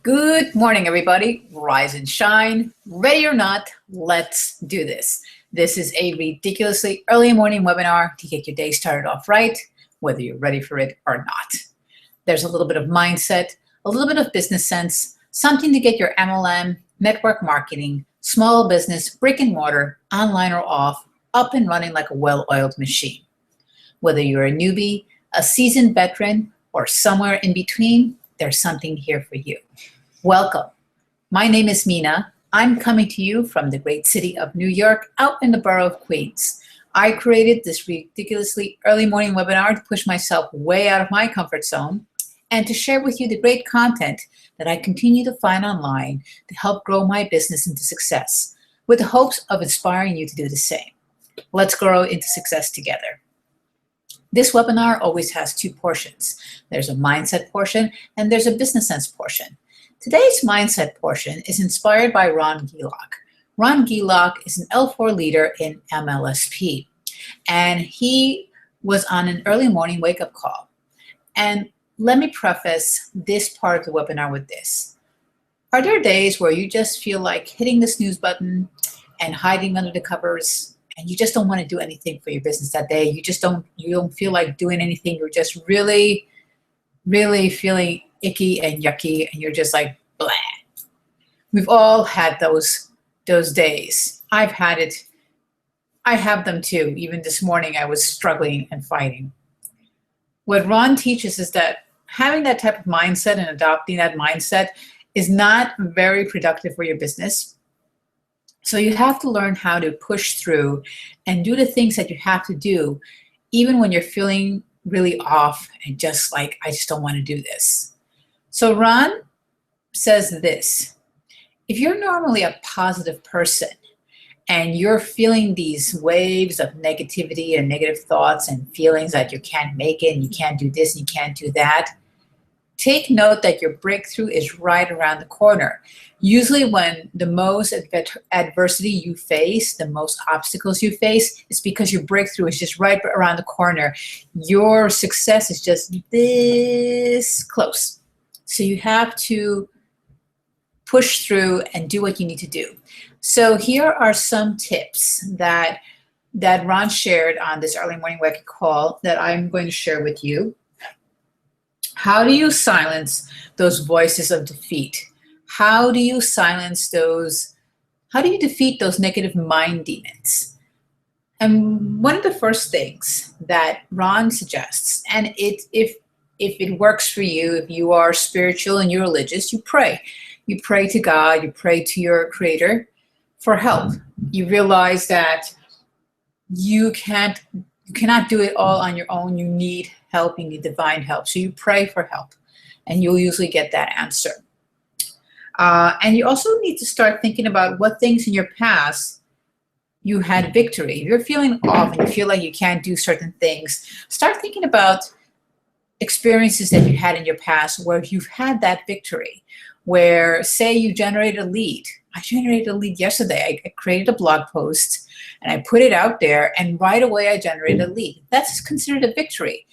Good morning, everybody. Rise and shine. Ready or not, let's do this. This is a ridiculously early morning webinar to get your day started off right, whether you're ready for it or not. There's a little bit of mindset, a little bit of business sense, something to get your MLM, network marketing, small business, brick and mortar, online or off, up and running like a well-oiled machine. Whether you're a newbie, a seasoned veteran, or somewhere in between, there's something here for you. Welcome. My name is Mina. I'm coming to you from the great city of New York, out in the borough of Queens. I created this ridiculously early morning webinar to push myself way out of my comfort zone and to share with you the great content that I continue to find online to help grow my business into success, with the hopes of inspiring you to do the same. Let's grow into success together. This webinar always has two portions. There's a mindset portion and there's a business sense portion. Today's mindset portion is inspired by Ron Gelok. Ron Gelok is an L4 leader in MLSP, and he was on an early morning wake-up call. And let me preface this part of the webinar with this. Are there days where you just feel like hitting the snooze button and hiding under the covers, and you just don't want to do anything for your business that day? You don't feel like doing anything. You're just really feeling icky and yucky, and you're just like, blah. We've all had those days. I've had it. I have them too. Even this morning, I was struggling and fighting. What Ron teaches is that having that type of mindset and adopting that mindset is not very productive for your business. So you have to learn how to push through and do the things that you have to do, even when you're feeling really off and just like, I just don't want to do this. So Ron says this: if you're normally a positive person and you're feeling these waves of negativity and negative thoughts and feelings that you can't make it and you can't do this and you can't do that, take note that your breakthrough is right around the corner. Usually when the most adversity you face, the most obstacles you face, is because your breakthrough is just right around the corner. Your success is just this close. So you have to push through and do what you need to do. So here are some tips that Ron shared on this early morning wake-up call that I'm going to share with you. How do you silence those voices of defeat? How do you defeat those negative mind demons? And one of the first things that Ron suggests, and if it works for you, if you are spiritual and you're religious, you pray. You pray to God, you pray to your creator for help. You realize that you cannot do it all on your own. You need help, you need divine help. So you pray for help and you'll usually get that answer. And you also need to start thinking about what things in your past you had victory. If you're feeling off and you feel like you can't do certain things, start thinking about experiences that you had in your past where you've had that victory, where say you generated a lead. I generated a lead yesterday. I created a blog post and I put it out there and right away I generated a lead. That's considered a victory.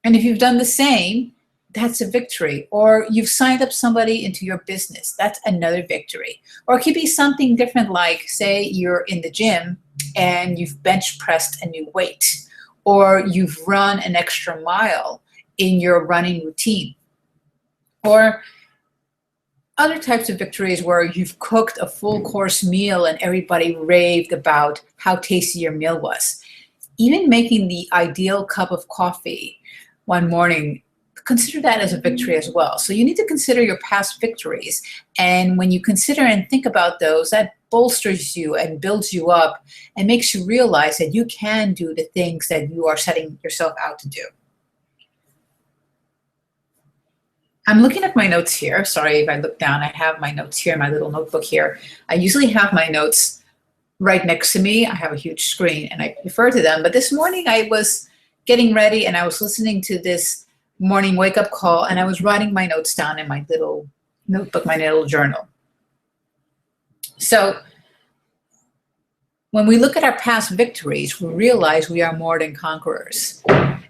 And if you've done the same, that's a victory. Or you've signed up somebody into your business. That's another victory. Or it could be something different, like say you're in the gym and you've bench pressed a new weight, or you've run an extra mile in your running routine, or other types of victories where you've cooked a full course meal and everybody raved about how tasty your meal was. Even making the ideal cup of coffee one morning, consider that as a victory as well. So you need to consider your past victories. And when you consider and think about those, that bolsters you and builds you up and makes you realize that you can do the things that you are setting yourself out to do. I'm looking at my notes here. Sorry if I look down. I have my notes here, my little notebook here. I usually have my notes right next to me. I have a huge screen and I refer to them. But this morning I was getting ready and I was listening to this morning wake-up call and I was writing my notes down in my little notebook, my little journal. So when we look at our past victories, we realize we are more than conquerors.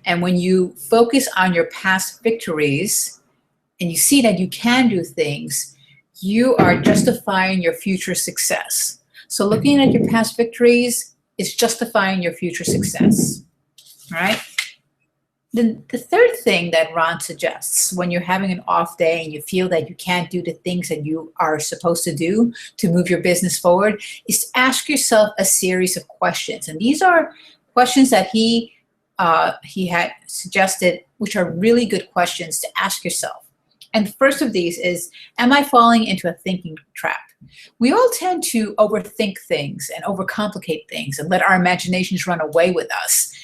And when you focus on your past victories and you see that you can do things, you are justifying your future success. So looking at your past victories is justifying your future success, all right? The third thing that Ron suggests when you're having an off day and you feel that you can't do the things that you are supposed to do to move your business forward is to ask yourself a series of questions. And these are questions that he had suggested, which are really good questions to ask yourself. And the first of these is, am I falling into a thinking trap? We all tend to overthink things and overcomplicate things and let our imaginations run away with us.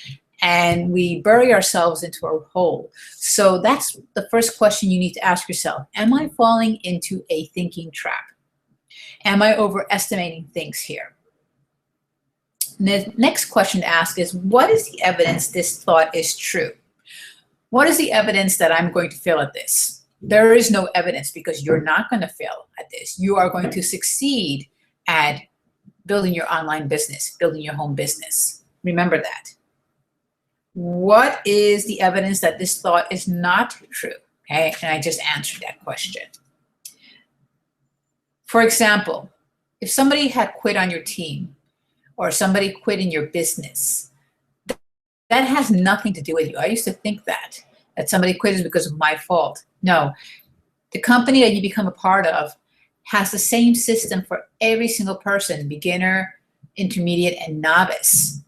And we bury ourselves into a hole. So that's the first question you need to ask yourself. Am I falling into a thinking trap? Am I overestimating things here? And the next question to ask is, what is the evidence this thought is true? What is the evidence that I'm going to fail at this? There is no evidence, because you're not going to fail at this. You are going to succeed at building your online business, building your home business. Remember that. What is the evidence that this thought is not true? Okay, and I just answered that question. For example, if somebody had quit on your team or somebody quit in your business, that has nothing to do with you. I used to think that somebody quit is because of my fault. No, the company that you become a part of has the same system for every single person, beginner, intermediate, and novice.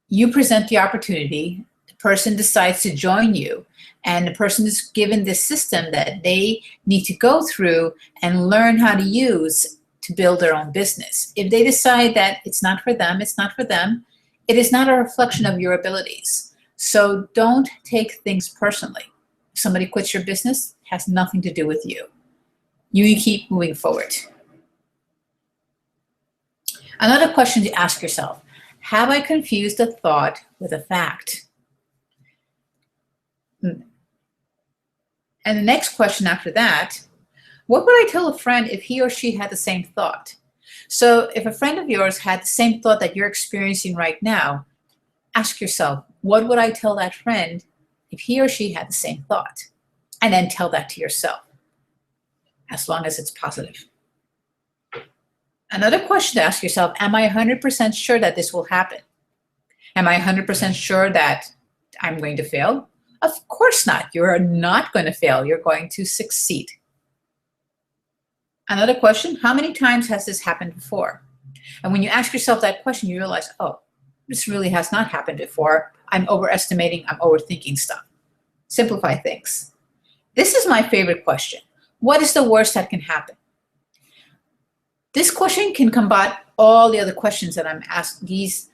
You present the opportunity, the person decides to join you, and the person is given this system that they need to go through and learn how to use to build their own business. If they decide that it's not for them, it's not for them. It is not a reflection of your abilities. So don't take things personally. If somebody quits your business, it has nothing to do with you. You keep moving forward. Another question to ask yourself, have I confused a thought with a fact? And the next question after that, what would I tell a friend if he or she had the same thought? So if a friend of yours had the same thought that you're experiencing right now, ask yourself, what would I tell that friend if he or she had the same thought? And then tell that to yourself, as long as it's positive. Another question to ask yourself, am I 100% sure that this will happen? Am I 100% sure that I'm going to fail? Of course not. You're not going to fail. You're going to succeed. Another question, how many times has this happened before? And when you ask yourself that question, you realize, oh, this really has not happened before. I'm overestimating, I'm overthinking stuff. Simplify things. This is my favorite question. What is the worst that can happen? This question can combat all the other questions that I'm asked. This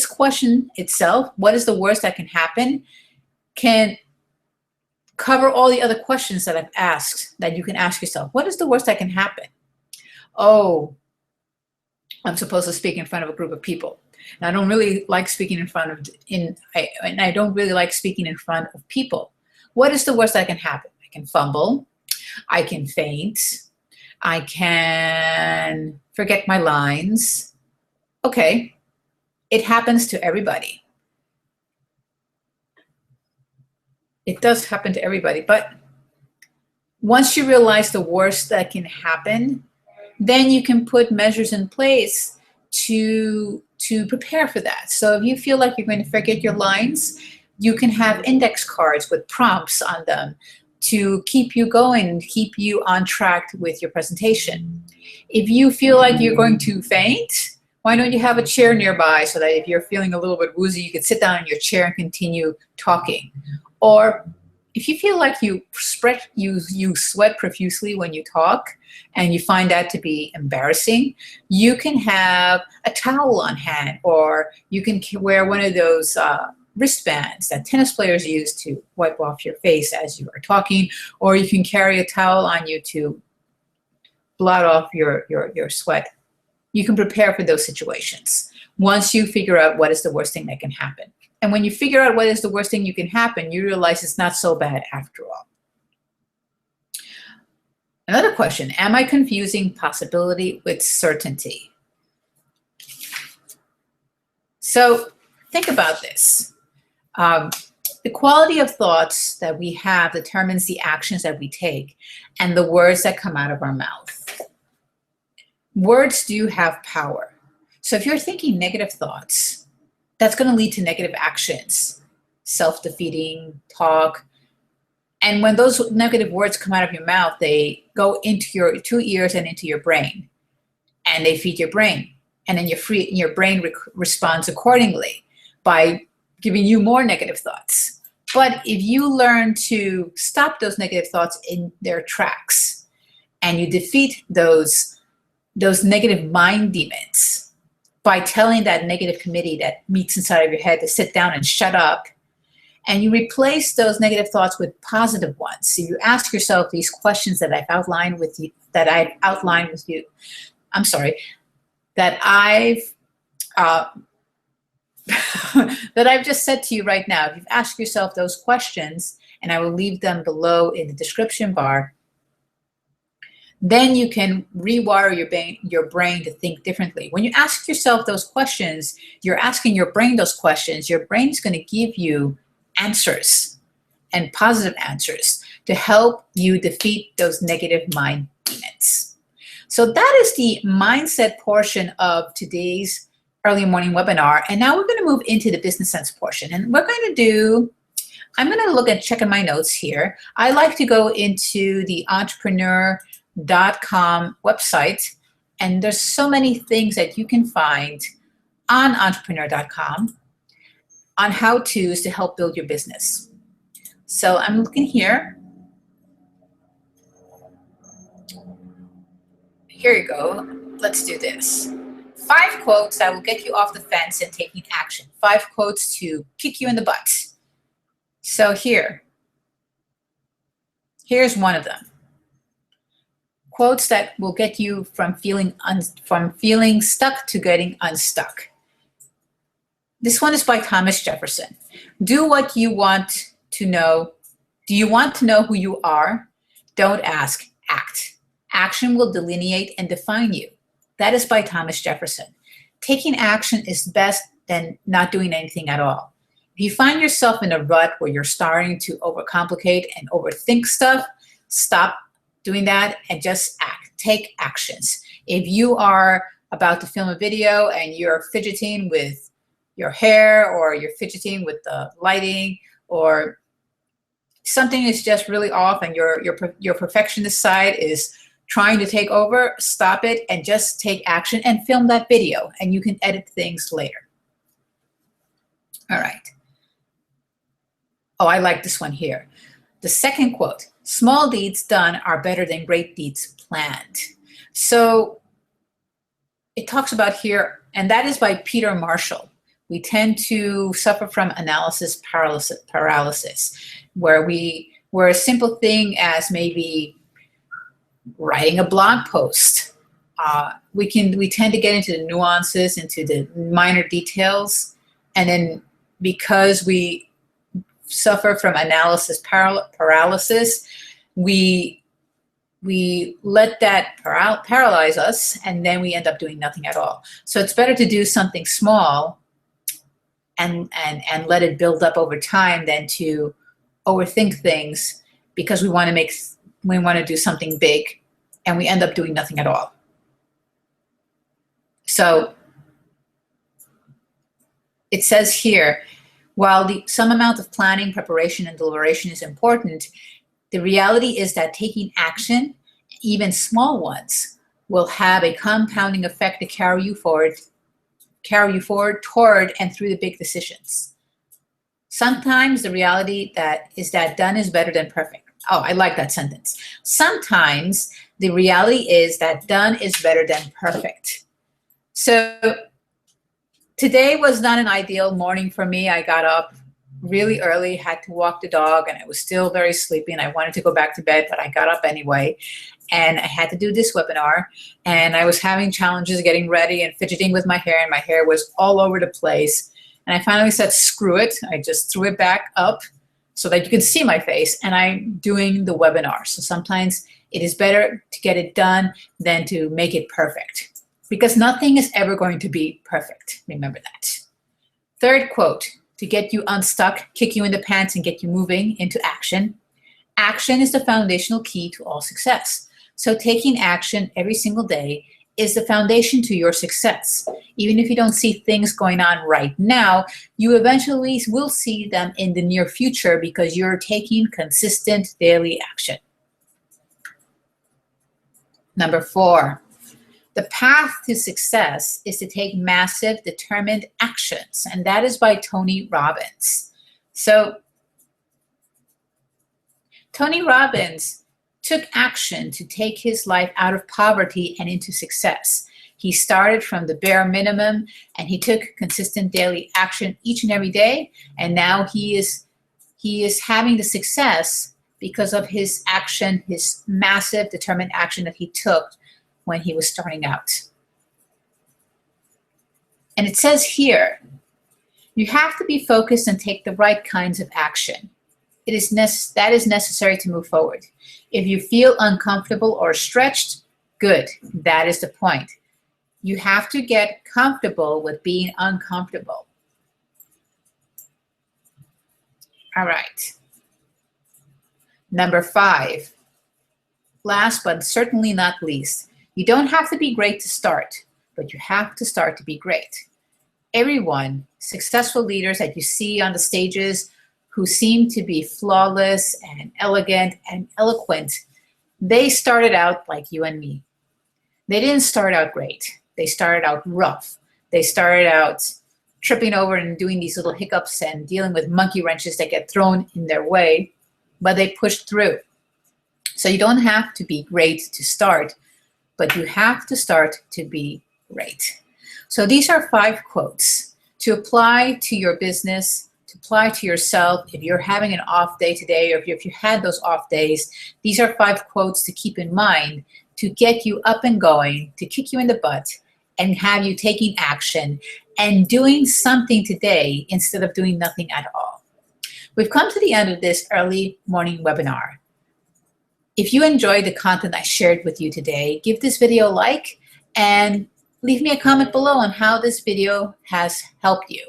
question itself, what is the worst that can happen, can cover all the other questions that I've asked that you can ask yourself. What is the worst that can happen? Oh, I'm supposed to speak in front of a group of people. And I don't really like speaking in front of people. What is the worst that can happen? I can fumble. I can faint. I can forget my lines. Okay, it happens to everybody. It does happen to everybody, but once you realize the worst that can happen, then you can put measures in place to prepare for that. So if you feel like you're going to forget your lines, you can have index cards with prompts on them to keep you going and keep you on track with your presentation. If you feel like you're going to faint, why don't you have a chair nearby so that if you're feeling a little bit woozy, you can sit down in your chair and continue talking. Or if you feel like you sweat profusely when you talk and you find that to be embarrassing, you can have a towel on hand, or you can wear one of those wristbands that tennis players use to wipe off your face as you are talking, or you can carry a towel on you to blot off your sweat. You can prepare for those situations once you figure out what is the worst thing that can happen. And when you figure out what is the worst thing you can happen, you realize it's not so bad after all. Another question, am I confusing possibility with certainty? So think about this. The The quality of thoughts that we have determines the actions that we take and the words that come out of our mouth. Words do have power. So if you're thinking negative thoughts, that's going to lead to negative actions, self-defeating talk. And when those negative words come out of your mouth, they go into your 2 ears and into your brain, and they feed your brain. And then your brain responds accordingly by giving you more negative thoughts. But if you learn to stop those negative thoughts in their tracks, and you defeat those negative mind demons by telling that negative committee that meets inside of your head to sit down and shut up, and you replace those negative thoughts with positive ones. So you ask yourself these questions that I've outlined with you, that I've just said to you right now. If you've asked yourself those questions, and I will leave them below in the description bar, then you can rewire your brain to think differently. When you ask yourself those questions, you're asking your brain those questions. Your brain is going to give you answers, and positive answers, to help you defeat those negative mind demons. So that is the mindset portion of today's early morning webinar. And now we're going to move into the business sense portion. And we're going to do, I'm going to look at checking my notes here. I like to go into the entrepreneur.com website, and there's so many things that you can find on entrepreneur.com on how-tos to help build your business. So I'm looking here. Here you go. Let's do this. 5 quotes that will get you off the fence and taking action. 5 quotes to kick you in the butt. So here's one of them. Quotes that will get you from feeling stuck to getting unstuck. This one is by Thomas Jefferson. Do what you want to know. Do you want to know who you are? Don't ask, act. Action will delineate and define you. That is by Thomas Jefferson. Taking action is best than not doing anything at all. If you find yourself in a rut where you're starting to overcomplicate and overthink stuff, stop doing that and just act. Take actions. If you are about to film a video and you're fidgeting with your hair, or you're fidgeting with the lighting, or something is just really off and your perfectionist side is trying to take over, stop it and just take action and film that video, and you can edit things later. All right. Oh, I like this one here. The second quote, small deeds done are better than great deeds planned. So it talks about here, and that is by Peter Marshall. We tend to suffer from analysis paralysis, where a simple thing as maybe writing a blog post, we tend to get into the nuances, into the minor details, and then because we suffer from analysis paralysis, we let that paralyze us, and then we end up doing nothing at all. So it's better to do something small and let it build up over time than to overthink things because we want to do something big and we end up doing nothing at all. So it says here, while some amount of planning, preparation, and deliberation is important, the reality is that taking action, even small ones, will have a compounding effect to carry you forward toward and through the big decisions. Sometimes the reality is that done is better than perfect. Oh, I like that sentence. Sometimes the reality is that done is better than perfect. So today was not an ideal morning for me. I got up really early, had to walk the dog, and I was still very sleepy, and I wanted to go back to bed, but I got up anyway. And I had to do this webinar, and I was having challenges getting ready and fidgeting with my hair, and my hair was all over the place. And I finally said, screw it. I just threw it back up so that you can see my face, and I'm doing the webinar. So sometimes it is better to get it done than to make it perfect, because nothing is ever going to be perfect. Remember that. Third quote, to get you unstuck, kick you in the pants, and get you moving into action. Action is the foundational key to all success. So taking action every single day is the foundation to your success. Even if you don't see things going on right now, you eventually will see them in the near future because you're taking consistent daily action. Number 4, the path to success is to take massive, determined actions, and that is by Tony Robbins. So Tony Robbins took action to take his life out of poverty and into success. He started from the bare minimum and he took consistent daily action each and every day, and now he is having the success because of his action, his massive determined action that he took when he was starting out. And it says here, you have to be focused and take the right kinds of action. That is necessary to move forward. If you feel uncomfortable or stretched, good. That is the point. You have to get comfortable with being uncomfortable. All right. Number 5, last but certainly not least, you don't have to be great to start, but you have to start to be great. Everyone, successful leaders that you see on the stages who seem to be flawless and elegant and eloquent, they started out like you and me. They didn't start out great. They started out rough. They started out tripping over and doing these little hiccups and dealing with monkey wrenches that get thrown in their way, but they pushed through. So you don't have to be great to start, but you have to start to be great. So these are 5 quotes to apply to your business, to apply to yourself. If you're having an off day today, or if you had those off days, these are 5 quotes to keep in mind to get you up and going, to kick you in the butt, and have you taking action and doing something today instead of doing nothing at all. We've come to the end of this early morning webinar. If you enjoyed the content I shared with you today, give this video a like and leave me a comment below on how this video has helped you.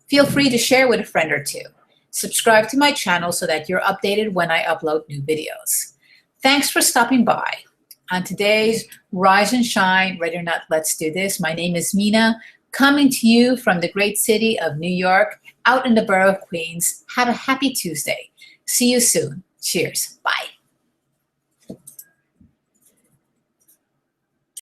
Feel free to share with a friend or two. Subscribe to my channel so that you're updated when I upload new videos. Thanks for stopping by. On today's Rise and Shine, Ready or Not, Let's Do This, my name is Mina, coming to you from the great city of New York, out in the borough of Queens. Have a happy Tuesday. See you soon. Cheers. Bye.